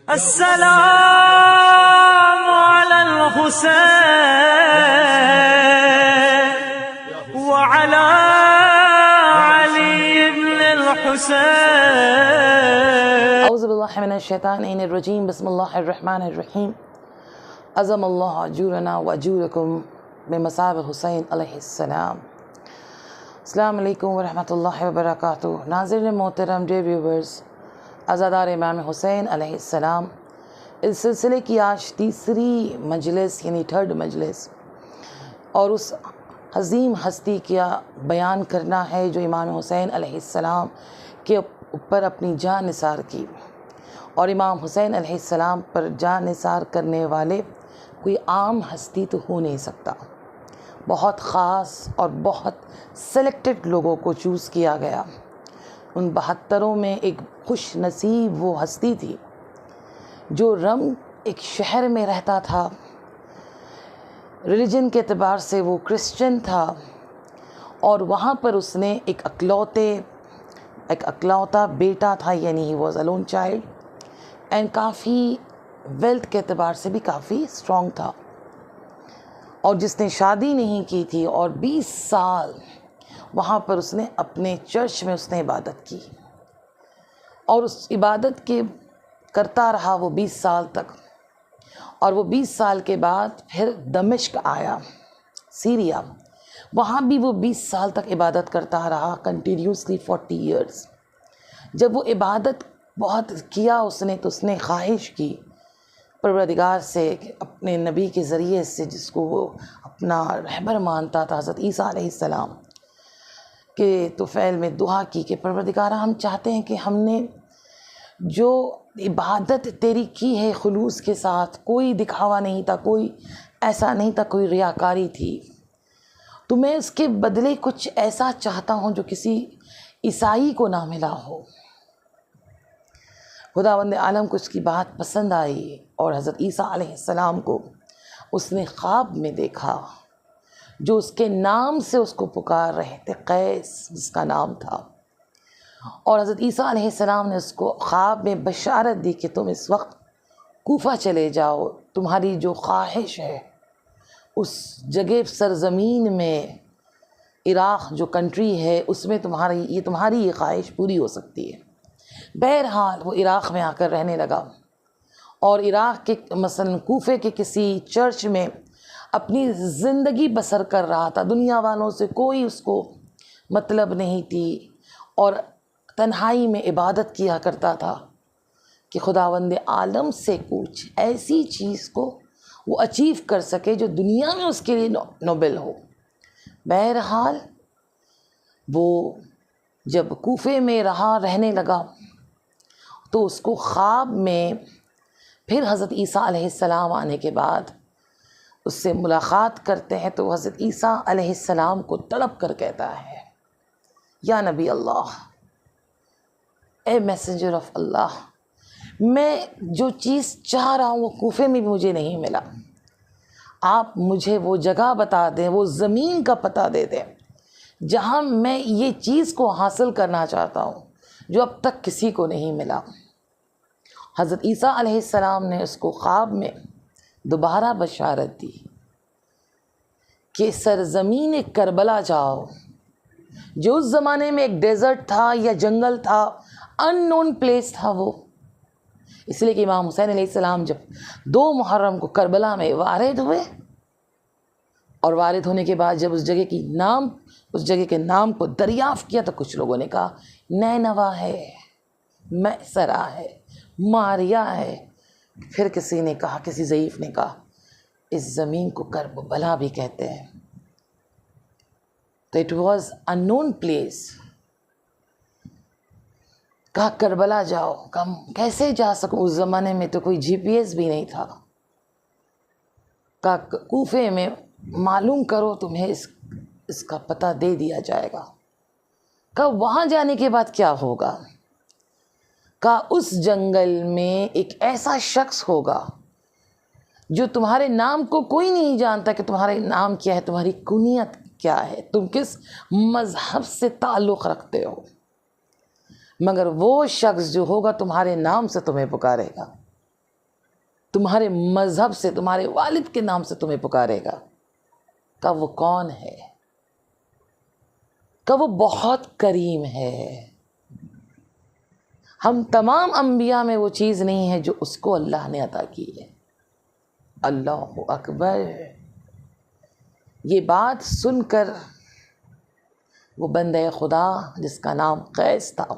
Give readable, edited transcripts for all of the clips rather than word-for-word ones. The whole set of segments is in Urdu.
السلام على الحسين وعلى علي بن الحسين. اعوذ باللہ من الشیطان الرجیم. بسم اللہ الرحمن الرحیم. عظم اللہ اجورنا واجورکم بمثاب حسین علیہ السلام. السلام علیکم ورحمۃ اللہ وبرکاتہ. ناظرین محترم، ڈیئر ویورز، عزادار امام حسین علیہ السلام، اس سلسلے کی آج تیسری مجلس یعنی تھرڈ مجلس، اور اس عظیم ہستی کا بیان کرنا ہے جو امام حسین علیہ السلام کے اوپر اپنی جان نثار کی. اور امام حسین علیہ السلام پر جان نثار کرنے والے کوئی عام ہستی تو ہو نہیں سکتا. بہت خاص اور بہت سلیکٹڈ لوگوں کو چوز کیا گیا. ان 72 میں ایک خوش نصیب وہ ہستی تھی جو رم ایک شہر میں رہتا تھا. ریلیجن کے اعتبار سے وہ کرسچن تھا، اور وہاں پر اس نے ایک اکلوتا بیٹا تھا، یعنی he was alone child, and coffee wealth کے اعتبار سے بھی کافی اسٹرانگ تھا، اور جس نے شادی نہیں کی تھی، اور 20 سال وہاں پر اس نے اپنے چرچ میں اس نے عبادت کی، اور اس عبادت کے کرتا رہا وہ 20 سال تک. اور وہ 20 سال کے بعد پھر دمشق آیا، سیریا. وہاں بھی وہ 20 سال تک عبادت کرتا رہا کنٹینیوسلی 40 ایئرز. جب وہ عبادت بہت کیا اس نے، تو اس نے خواہش کی پروردگار سے کہ اپنے نبی کے ذریعے سے، جس کو وہ اپنا رہبر مانتا تھا، حضرت عیسیٰ علیہ السلام کے طفیل میں دعا کی کہ پروردگار، ہم چاہتے ہیں کہ ہم نے جو عبادت تیری کی ہے خلوص کے ساتھ، کوئی دکھاوا نہیں تھا، کوئی ایسا نہیں تھا، کوئی ریاکاری تھی، تو میں اس کے بدلے کچھ ایسا چاہتا ہوں جو کسی عیسائی کو نہ ملا ہو. خداوند عالم کو اس کی بات پسند آئی، اور حضرت عیسیٰ علیہ السلام کو اس نے خواب میں دیکھا، جو اس کے نام سے اس کو پکار رہے تھے، قیس جس کا نام تھا. اور حضرت عیسیٰ علیہ السلام نے اس کو خواب میں بشارت دی کہ تم اس وقت کوفہ چلے جاؤ، تمہاری جو خواہش ہے اس جگہ سرزمین میں، عراق جو کنٹری ہے، اس میں تمہاری یہ خواہش پوری ہو سکتی ہے. بہرحال وہ عراق میں آ کر رہنے لگا، اور عراق کے مثلا کوفے کے کسی چرچ میں اپنی زندگی بسر کر رہا تھا. دنیا والوں سے کوئی اس کو مطلب نہیں تھی، اور تنہائی میں عبادت کیا کرتا تھا کہ خداوند عالم سے کچھ ایسی چیز کو وہ اچیو کر سکے جو دنیا میں اس کے لیے نوبل ہو. بہرحال وہ جب کوفے میں رہنے لگا، تو اس کو خواب میں پھر حضرت عیسیٰ علیہ السلام آنے کے بعد اس سے ملاقات کرتے ہیں، تو حضرت عیسیٰ علیہ السلام کو تڑپ کر کہتا ہے، یا نبی اللہ، اے میسنجر آف اللہ، میں جو چیز چاہ رہا ہوں وہ کوفے میں بھی مجھے نہیں ملا. آپ مجھے وہ جگہ بتا دیں، وہ زمین کا پتہ دے دیں جہاں میں یہ چیز کو حاصل کرنا چاہتا ہوں جو اب تک کسی کو نہیں ملا. حضرت عیسیٰ علیہ السلام نے اس کو خواب میں دوبارہ بشارت دی کہ سرزمین کربلا جاؤ، جو اس زمانے میں ایک ڈیزرٹ تھا یا جنگل تھا، ان نون پلیس تھا وہ. اس لیے کہ امام حسین علیہ السلام جب 2 محرم کو کربلا میں وارد ہوئے، اور وارد ہونے کے بعد جب اس جگہ کے نام کو دریافت کیا، تو کچھ لوگوں نے کہا نینوا ہے، میسرا ہے، ماریا ہے. پھر کسی نے کہا، کسی ضعیف نے کہا اس زمین کو کربلا بھی کہتے ہیں. تو it was an unknown place. کہا کربلا جاؤ. کہا کیسے جا سکوں، اس زمانے میں تو کوئی GPS بھی نہیں تھا. کہا کوفے میں معلوم کرو، تمہیں اس کا پتہ دے دیا جائے گا. کہا وہاں جانے کے بعد کیا ہوگا؟ کہا اس جنگل میں ایک ایسا شخص ہوگا جو تمہارے نام کو کوئی نہیں جانتا کہ تمہارے نام کیا ہے، تمہاری کنیت کیا ہے، تم کس مذہب سے تعلق رکھتے ہو، مگر وہ شخص جو ہوگا تمہارے نام سے تمہیں پکارے گا. تمہارے مذہب سے، تمہارے والد کے نام سے تمہیں پکارے گا، کہ وہ کون ہے، کہ وہ بہت کریم ہے۔ ہم تمام انبیاء میں وہ چیز نہیں ہے جو اس کو اللہ نے عطا کی ہے۔ اللہ اکبر۔ یہ بات سن کر وہ بندہ خدا جس کا نام قیس تھا،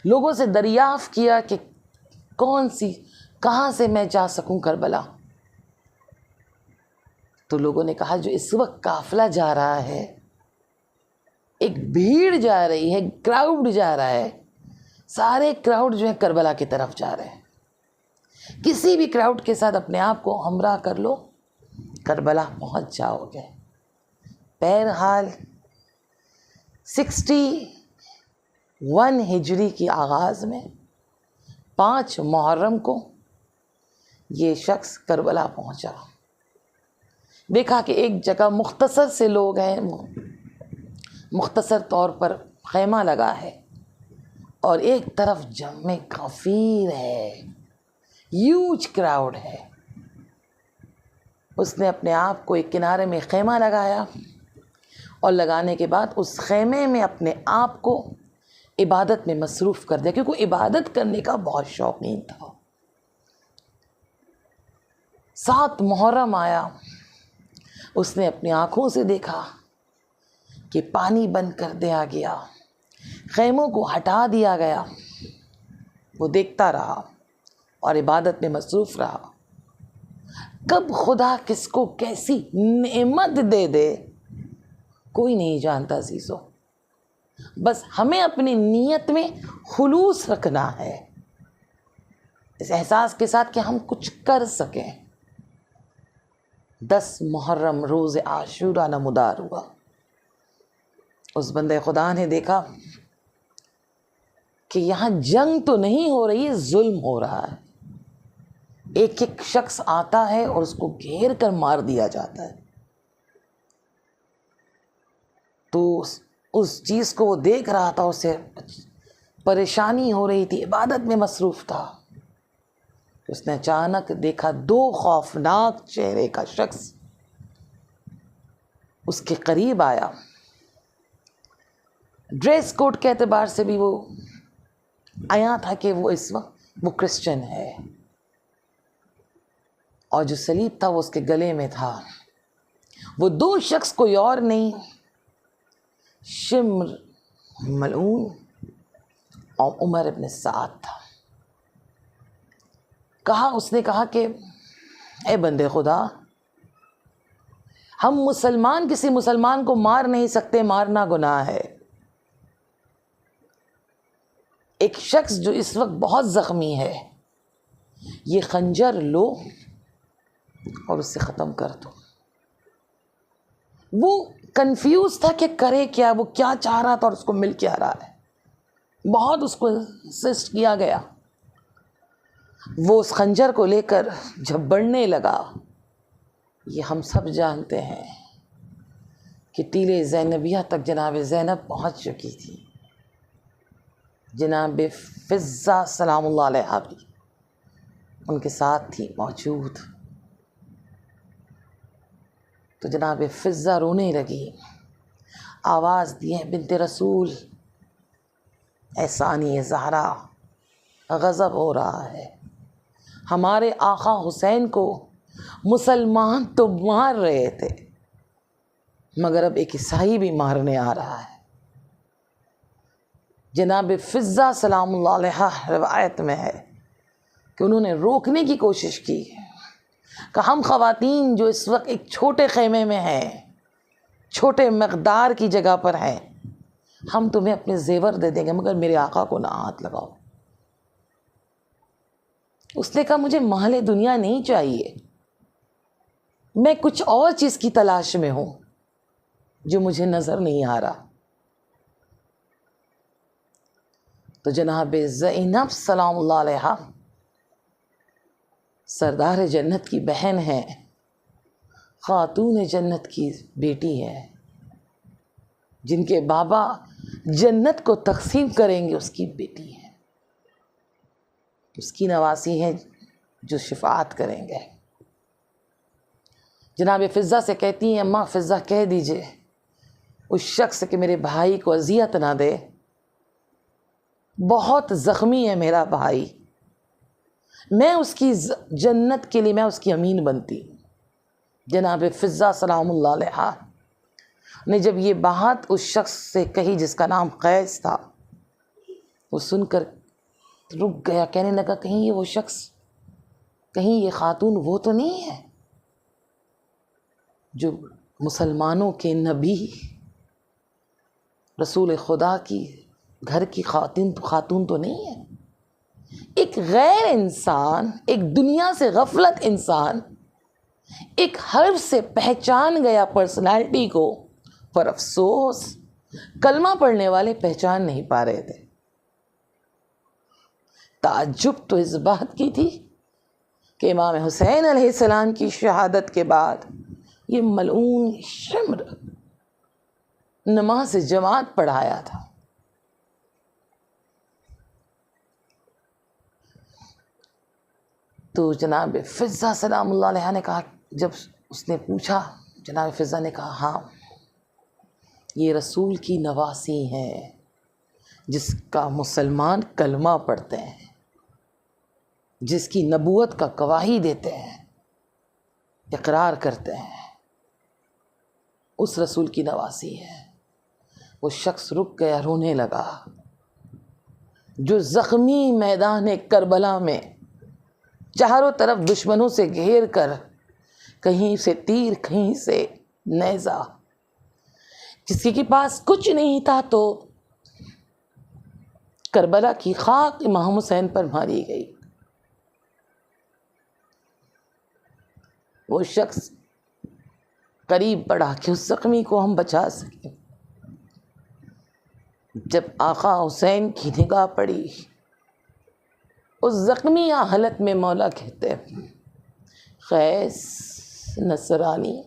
لوگوں سے دریافت کیا کہ کہاں سے میں جا سکوں کربلا؟ تو لوگوں نے کہا جو اس وقت قافلہ جا رہا ہے، ایک بھیڑ جا رہی ہے، کراؤڈ جا رہا ہے، سارے کراؤڈ جو ہے کربلا کی طرف جا رہے ہیں، کسی بھی کراؤڈ کے ساتھ اپنے آپ کو ہمراہ کر لو، کربلا پہنچ جاؤ گے۔ بہرحال 61 ہجری کی آغاز میں 5 محرم کو یہ شخص کربلا پہنچا۔ دیکھا کہ ایک جگہ مختصر سے لوگ ہیں، مختصر طور پر خیمہ لگا ہے، اور ایک طرف جمع کثیر ہے، ہیوج کراؤڈ ہے۔ اس نے اپنے آپ کو ایک کنارے میں خیمہ لگایا، اور لگانے کے بعد اس خیمے میں اپنے آپ کو عبادت میں مصروف کر دیا، کیونکہ عبادت کرنے کا بہت شوقین تھا۔ 7 محرم آیا، اس نے اپنی آنکھوں سے دیکھا کہ پانی بند کر دیا گیا، خیموں کو ہٹا دیا گیا۔ وہ دیکھتا رہا اور عبادت میں مصروف رہا۔ کب خدا کس کو کیسی نعمت دے دے کوئی نہیں جانتا عزیزو، بس ہمیں اپنی نیت میں خلوص رکھنا ہے، اس احساس کے ساتھ کہ ہم کچھ کر سکیں۔ 10 محرم روز عاشورہ نمودار ہوا۔ اس بندے خدا نے دیکھا کہ یہاں جنگ تو نہیں ہو رہی ہے، ظلم ہو رہا ہے۔ ایک ایک شخص آتا ہے اور اس کو گھیر کر مار دیا جاتا ہے۔ تو اس چیز کو وہ دیکھ رہا تھا، اسے پریشانی ہو رہی تھی، عبادت میں مصروف تھا۔ اس نے اچانک دیکھا 2 خوفناک چہرے کا شخص اس کے قریب آیا۔ ڈریس کوڈ کے اعتبار سے بھی وہ آیا تھا کہ وہ اس وقت وہ کرسچن ہے، اور جو صلیب تھا وہ اس کے گلے میں تھا۔ وہ 2 شخص کوئی اور نہیں، شمر ملعون اور عمر ابن سعد تھا۔ اس نے کہا کہ اے بندے خدا، ہم مسلمان کسی مسلمان کو مار نہیں سکتے، مارنا گناہ ہے۔ ایک شخص جو اس وقت بہت زخمی ہے، یہ خنجر لو اور اسے ختم کر دو۔ وہ کنفیوز تھا کہ کرے کیا، وہ کیا چاہ رہا تھا اور اس کو مل کیا رہا ہے۔ بہت اس کو انسسٹ کیا گیا۔ وہ اس خنجر کو لے کر جب بڑھنے لگا، یہ ہم سب جانتے ہیں کہ ٹیلے زینبیہ تک جناب زینب پہنچ چکی تھی۔ جناب فضہ سلام اللہ علیہا بھی ان کے ساتھ تھی موجود۔ تو جناب فضہ رونے لگی، آواز دی ہے بنت رسول، اے ثانی زہرا، غضب ہو رہا ہے، ہمارے آقا حسین کو مسلمان تو مار رہے تھے، مگر اب ایک عیسائی بھی مارنے آ رہا ہے۔ جناب فضہ سلام اللہ علیہا روایت میں ہے کہ انہوں نے روکنے کی کوشش کی کہ ہم خواتین جو اس وقت ایک چھوٹے خیمے میں ہیں، چھوٹے مقدار کی جگہ پر ہیں، ہم تمہیں اپنے زیور دے دیں گے، مگر میرے آقا کو نہ ہاتھ لگاؤ۔ اس نے کہا مجھے مال دنیا نہیں چاہیے، میں کچھ اور چیز کی تلاش میں ہوں جو مجھے نظر نہیں آ رہا۔ تو جناب زینب سلام اللہ علیہا سردار جنت کی بہن ہے، خاتون جنت کی بیٹی ہے، جن کے بابا جنت کو تقسیم کریں گے، اس کی بیٹی ہے، اس کی نواسی ہے جو شفاعت کریں گے. جناب فضہ سے کہتی ہیں اماں فضہ کہہ دیجئے اس شخص کہ میرے بھائی کو اذیت نہ دے، بہت زخمی ہے میرا بھائی، میں اس کی جنت کے لیے میں اس کی امین بنتی. جناب فضہ سلام اللہ علیہا نے جب یہ بات اس شخص سے کہی جس کا نام قیس تھا، وہ سن کر رک گیا، کہنے لگا کہیں یہ وہ شخص، کہیں یہ خاتون وہ تو نہیں ہے جو مسلمانوں کے نبی رسول خدا کی گھر کی خاتون تو نہیں ہے. ایک غیر انسان، ایک دنیا سے غفلت انسان، ایک حرف سے پہچان گیا پرسنالٹی کو، پر افسوس کلمہ پڑھنے والے پہچان نہیں پا رہے تھے. تعجب تو اس بات کی تھی کہ امام حسین علیہ السلام کی شہادت کے بعد یہ ملعون شمر نماز جماعت پڑھایا تھا. تو جناب فضہ سلام اللہ علیہ نے کہا، جب اس نے پوچھا، جناب فضہ نے کہا ہاں یہ رسول کی نواسی ہیں جس کا مسلمان کلمہ پڑھتے ہیں، جس کی نبوت کا گواہی دیتے ہیں، اقرار کرتے ہیں، اس رسول کی نواسی ہے. وہ شخص رک گیا، رونے لگا. جو زخمی میدان کربلا میں چاروں طرف دشمنوں سے گھیر کر، کہیں سے تیر کہیں سے نیزہ، کسی کے پاس کچھ نہیں تھا تو کربلا کی خاک امام حسین پر ماری گئی. وہ شخص قریب بڑھا کہ اس زخمی کو ہم بچا سکیں. جب آقا حسین کی نگاہ پڑی اس زخمی حالت میں، مولا کہتے ہیں قیس نصرانی،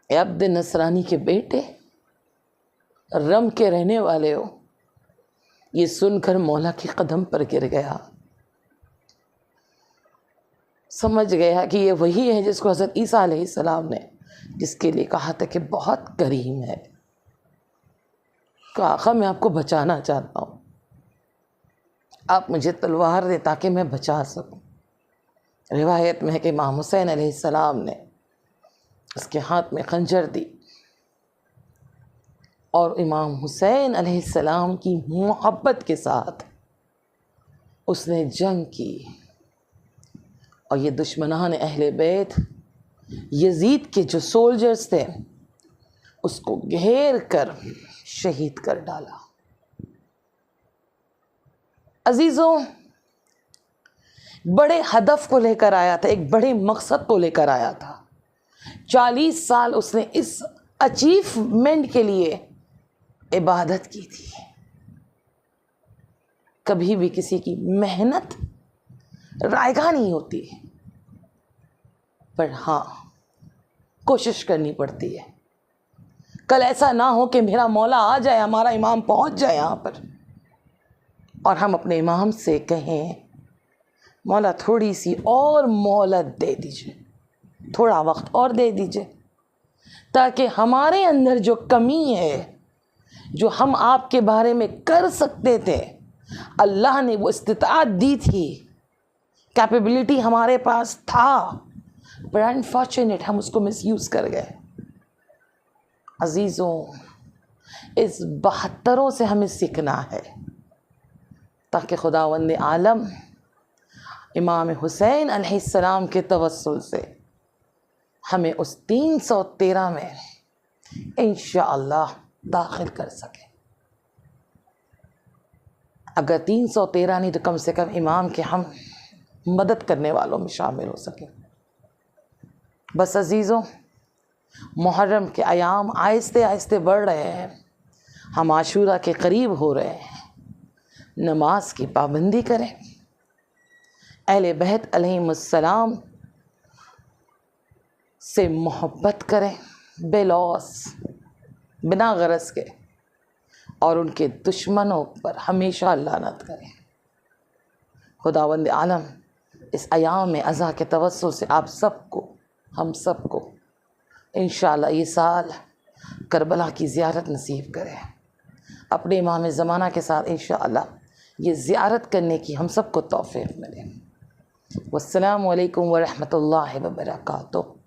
عبد نصرانی کے بیٹے، رم کے رہنے والے ہو. یہ سن کر مولا کے قدم پر گر گیا، سمجھ گیا کہ یہ وہی ہے جس کو حضرت عیسیٰ علیہ السلام نے جس کے لیے کہا تھا کہ بہت کریم ہے. کہا آقا میں آپ کو بچانا چاہتا ہوں، آپ مجھے تلوار دے تاکہ میں بچا سکوں. روایت میں ہے کہ امام حسین علیہ السلام نے اس کے ہاتھ میں خنجر دی اور امام حسین علیہ السلام کی محبت کے ساتھ اس نے جنگ کی، اور یہ دشمنان اہل بیت یزید کے جو سولجرز تھے اس کو گھیر کر شہید کر ڈالا. عزیزوں، بڑے ہدف کو لے کر آیا تھا، ایک بڑے مقصد کو لے کر آیا تھا. 40 سال اس نے اس اچیومنٹ کے لیے عبادت کی تھی. کبھی بھی کسی کی محنت رائگاں نہیں ہوتی، پر ہاں کوشش کرنی پڑتی ہے. کل ایسا نہ ہو کہ میرا مولا آ جائے، ہمارا امام پہنچ جائے یہاں پر، اور ہم اپنے امام سے کہیں مولا تھوڑی سی اور مہلت دے دیجئے، تھوڑا وقت اور دے دیجئے، تاکہ ہمارے اندر جو کمی ہے، جو ہم آپ کے بارے میں کر سکتے تھے، اللہ نے وہ استطاعت دی تھی، کیپیبلٹی ہمارے پاس تھا، پر انفارچونیٹ ہم اس کو مس یوز کر گئے. عزیزوں، اس 72 سے ہمیں سیکھنا ہے تاکہ خداوند عالم امام حسین علیہ السلام کے توسل سے ہمیں اس 313 میں انشاءاللہ داخل کر سکے. اگر 313 نہیں تو کم سے کم امام کے ہم مدد کرنے والوں میں شامل ہو سکیں. بس عزیزوں، محرم کے ایام آہستہ آہستہ بڑھ رہے ہیں، ہم عاشورہ کے قریب ہو رہے ہیں. نماز کی پابندی کریں، اہل بیت علیہم السلام سے محبت کریں بے لوث، بنا غرض کے، اور ان کے دشمنوں پر ہمیشہ لعنت کریں. خداوند عالم اس ایام اضحیٰ کے توسل سے آپ سب کو، ہم سب کو انشاءاللہ یہ سال کربلا کی زیارت نصیب کرے، اپنے امام زمانہ کے ساتھ انشاءاللہ یہ زیارت کرنے کی ہم سب کو توفیق ملے۔ والسلام علیکم ورحمۃ اللہ وبرکاتہ۔